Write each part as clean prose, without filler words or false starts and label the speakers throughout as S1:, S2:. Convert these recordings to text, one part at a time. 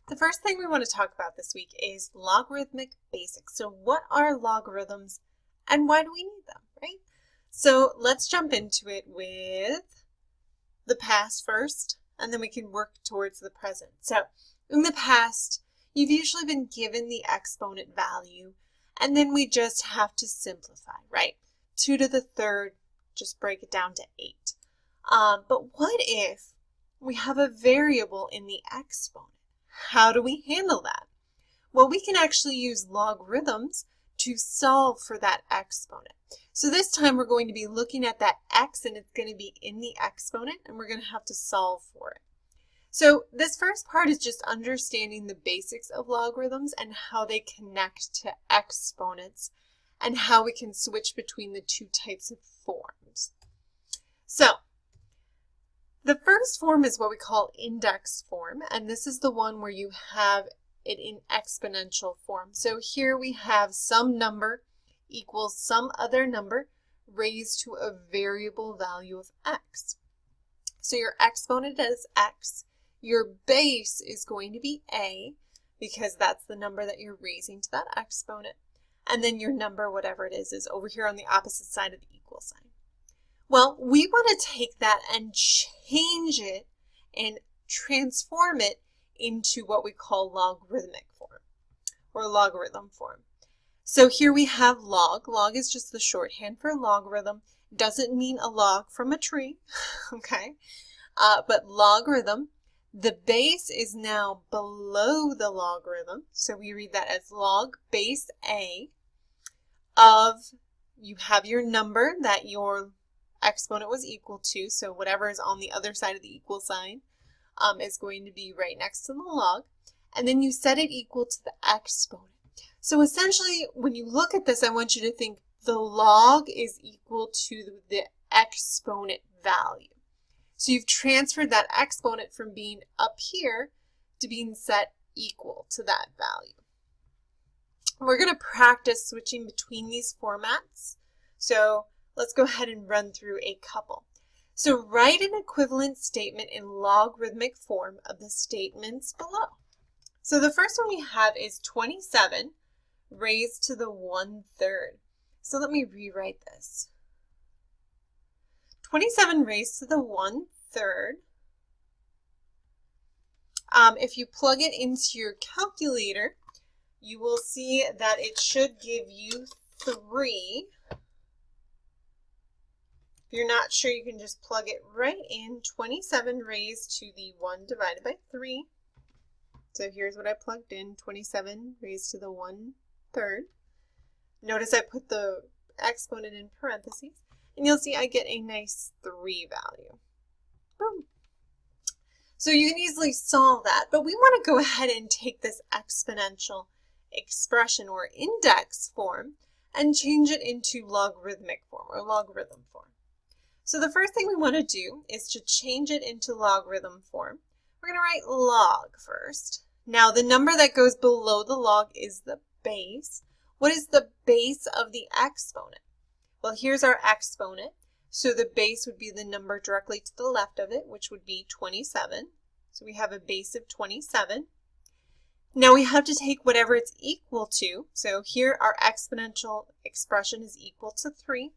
S1: The first thing we want to talk about this week is logarithmic basics. So what are logarithms and why do we need them, right? So let's jump into it with the past first, and then we can work towards the present. So in the past, you've usually been given the exponent value, and then we just have to simplify, right? 2 to the third, just break it down to 8. But what if we have a variable in the exponent? How do we handle that? Well, we can actually use logarithms to solve for that exponent. So this time we're going to be looking at that x, and it's going to be in the exponent, and we're going to have to solve for it. So this first part is just understanding the basics of logarithms and how they connect to exponents and how we can switch between the two types of forms. So the first form is what we call index form, and this is the one where you have it in exponential form. So here we have some number equals some other number raised to a variable value of x. So your exponent is x, your base is going to be a, because that's the number that you're raising to that exponent, and then your number, whatever it is over here on the opposite side of the equal sign. Well, we want to take that and change it and transform it into what we call logarithmic form or logarithm form. So here we have log. Log is just the shorthand for logarithm. Doesn't mean a log from a tree, okay? But logarithm, the base is now below the logarithm. So we read that as log base a of, you have your number that your exponent was equal to, so whatever is on the other side of the equal sign is going to be right next to the log, and then you set it equal to the exponent. So essentially, when you look at this, I want you to think the log is equal to the exponent value. So you've transferred that exponent from being up here to being set equal to that value. We're going to practice switching between these formats. So let's go ahead and run through a couple. So write an equivalent statement in logarithmic form of the statements below. So the first one we have is 27 raised to the 1/3. So let me rewrite this. 27 raised to the 1/3. If you plug it into your calculator, you will see that it should give you 3. If you're not sure, you can just plug it right in. 27 raised to the 1 divided by 3. So here's what I plugged in, 27 raised to the 1/3. Notice I put the exponent in parentheses, and you'll see I get a nice 3 value. Boom. So you can easily solve that, but we want to go ahead and take this exponential expression or index form and change it into logarithmic form or logarithm form. So the first thing we want to do is to change it into logarithm form. We're going to write log first. Now the number that goes below the log is the base. What is the base of the exponent? Well, here's our exponent. So the base would be the number directly to the left of it, which would be 27. So we have a base of 27. Now we have to take whatever it's equal to. So here our exponential expression is equal to 3.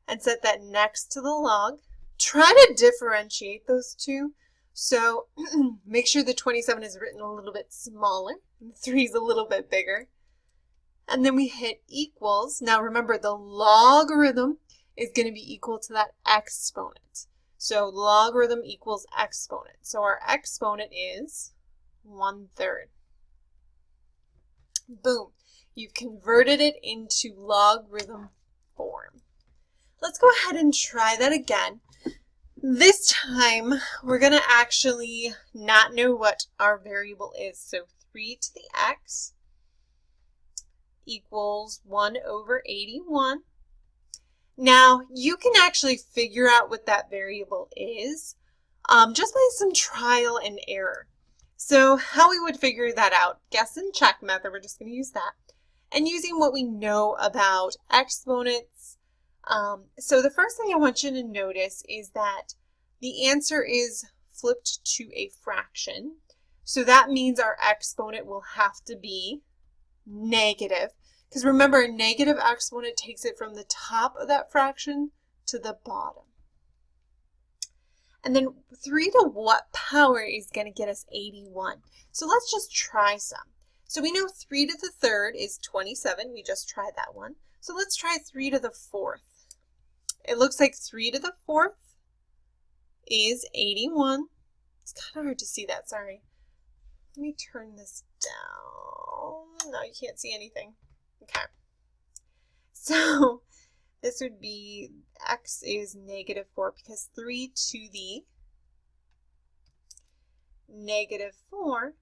S1: And set that next to the log. Try to differentiate those two. So make sure the 27 is written a little bit smaller and the 3 is a little bit bigger. And then we hit equals. Now remember, the logarithm is going to be equal to that exponent. So logarithm equals exponent. So our exponent is 1/3. Boom. You've converted it into logarithm form. Let's go ahead and try that again. This time, we're going to actually not know what our variable is. So 3 to the x equals 1/81. Now, you can actually figure out what that variable is just by some trial and error. So how we would figure that out, guess and check method, we're just going to use that. And using what we know about exponents. So the first thing I want you to notice is that the answer is flipped to a fraction. So that means our exponent will have to be negative. Because remember, a negative exponent takes it from the top of that fraction to the bottom. And then 3 to what power is going to get us 81? So let's just try some. So we know 3 to the third is 27. We just tried that one. So let's try 3 to the fourth. It looks like 3 to the fourth is 81. It's kind of hard to see that, sorry. Let me turn this down. No, you can't see anything. Okay. So this would be x is negative 4 because 3 to the negative 4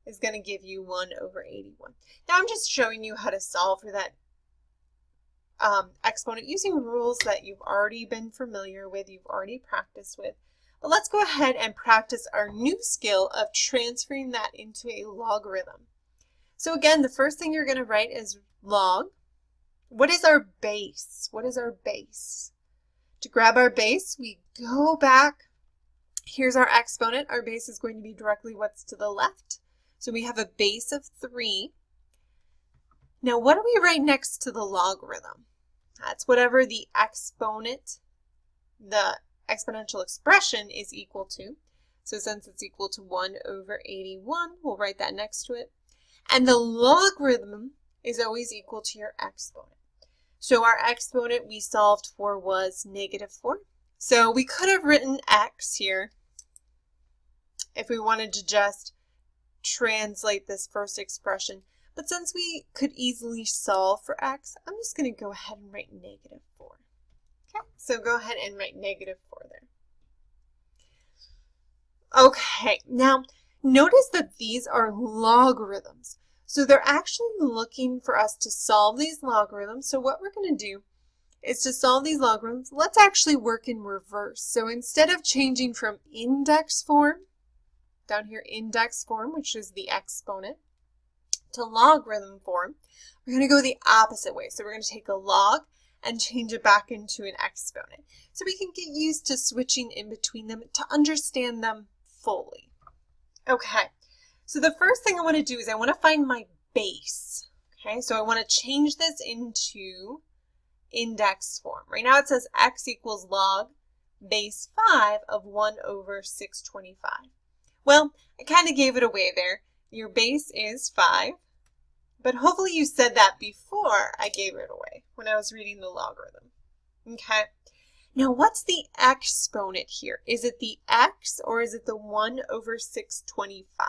S1: is going to give you 1 over 81. Now I'm just showing you how to solve for that exponent using rules that you've already been familiar with, you've already practiced with. But let's go ahead and practice our new skill of transferring that into a logarithm. So again, the first thing you're going to write is log. What is our base? What is our base? To grab our base, we go back. Here's our exponent. Our base is going to be directly what's to the left. So we have a base of 3. Now what do we write next to the logarithm? That's whatever the exponent, the exponential expression is equal to. So since it's equal to 1 over 81, we'll write that next to it. And the logarithm is always equal to your exponent. So our exponent we solved for was negative 4. So we could have written x here if we wanted to just translate this first expression. But since we could easily solve for x, I'm just going to go ahead and write negative 4. Okay, so go ahead and write negative 4 there. Okay, now notice that these are logarithms. So they're actually looking for us to solve these logarithms. So what we're going to do is to solve these logarithms, let's actually work in reverse. So instead of changing from index form, down here index form, which is the exponent, to logarithm form, we're going to go the opposite way. So we're going to take a log and change it back into an exponent. So we can get used to switching in between them to understand them fully. Okay, so the first thing I want to do is I want to find my base. Okay, so I want to change this into index form. Right now it says x equals log base 5 of 1 over 625. Well, I kind of gave it away there. Your base is 5, but hopefully you said that before I gave it away when I was reading the logarithm. Okay, now what's the exponent here? Is it the x or is it the 1 over 625?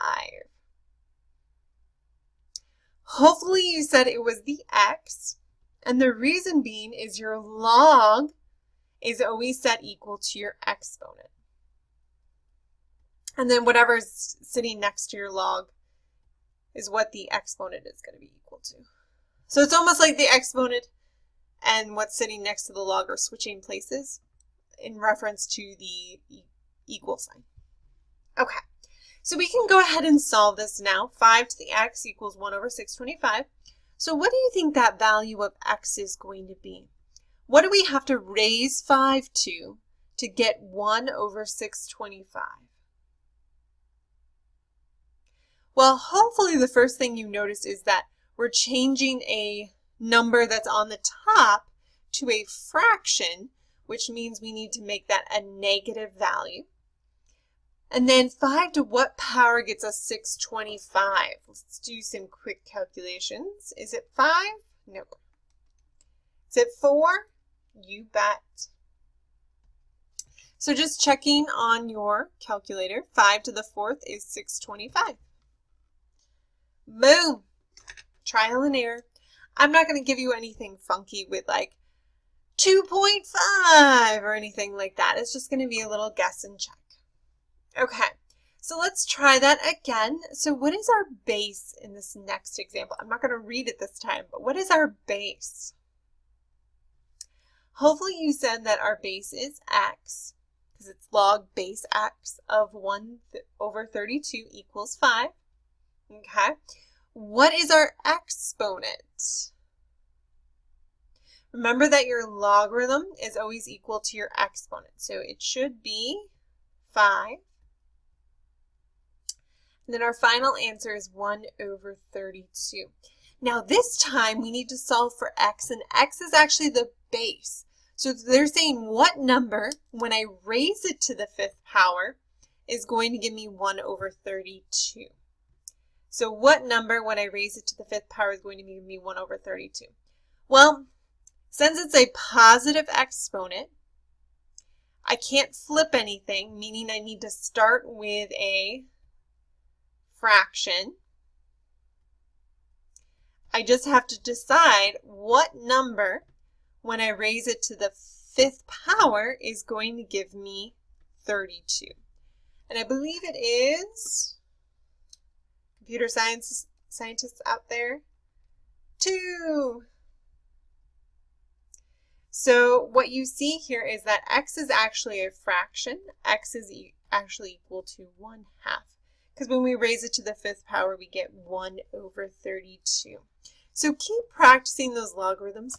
S1: Hopefully you said it was the x, and the reason being is your log is always set equal to your exponent. And then whatever's sitting next to your log is what the exponent is going to be equal to. So it's almost like the exponent and what's sitting next to the log are switching places in reference to the equal sign. Okay, so we can go ahead and solve this now. 5 to the x equals 1 over 625. So what do you think that value of x is going to be? What do we have to raise 5 to get 1 over 625? Well, hopefully the first thing you notice is that we're changing a number that's on the top to a fraction, which means we need to make that a negative value. And then 5 to what power gets us 625? Let's do some quick calculations. Is it 5? No. Is it 4? You bet. So just checking on your calculator, 5 to the 4th is 625. Boom! Trial and error. I'm not going to give you anything funky with like 2.5 or anything like that. It's just going to be a little guess and check. Okay, so let's try that again. So what is our base in this next example? I'm not going to read it this time, but what is our base? Hopefully you said that our base is x, because it's log base x of 1 over 32 equals 5. Okay, what is our exponent? Remember that your logarithm is always equal to your exponent. So it should be 5 And then our final answer is 1 over 32. Now this time we need to solve for x, and x is actually the base. So they're saying what number, when I raise it to the 5th power, is going to give me 1 over 32. So what number, when I raise it to the 5th power, is going to give me 1 over 32? Well, since it's a positive exponent, I can't flip anything, meaning I need to start with a fraction. I just have to decide what number, when I raise it to the 5th power, is going to give me 32. And I believe it is, computer scientists out there, 2. So what you see here is that x is actually a fraction. X is actually equal to 1/2. Because when we raise it to the 5th power, we get 1 over 32. So keep practicing those logarithms.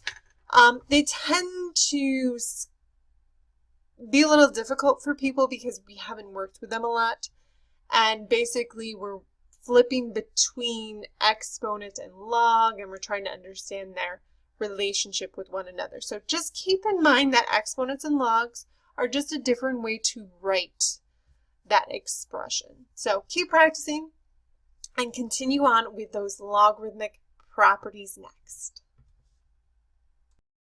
S1: They tend to be a little difficult for people because we haven't worked with them a lot. And basically, we're flipping between exponent and log, and we're trying to understand their relationship with one another. So just keep in mind that exponents and logs are just a different way to write that expression. So keep practicing and continue on with those logarithmic properties next.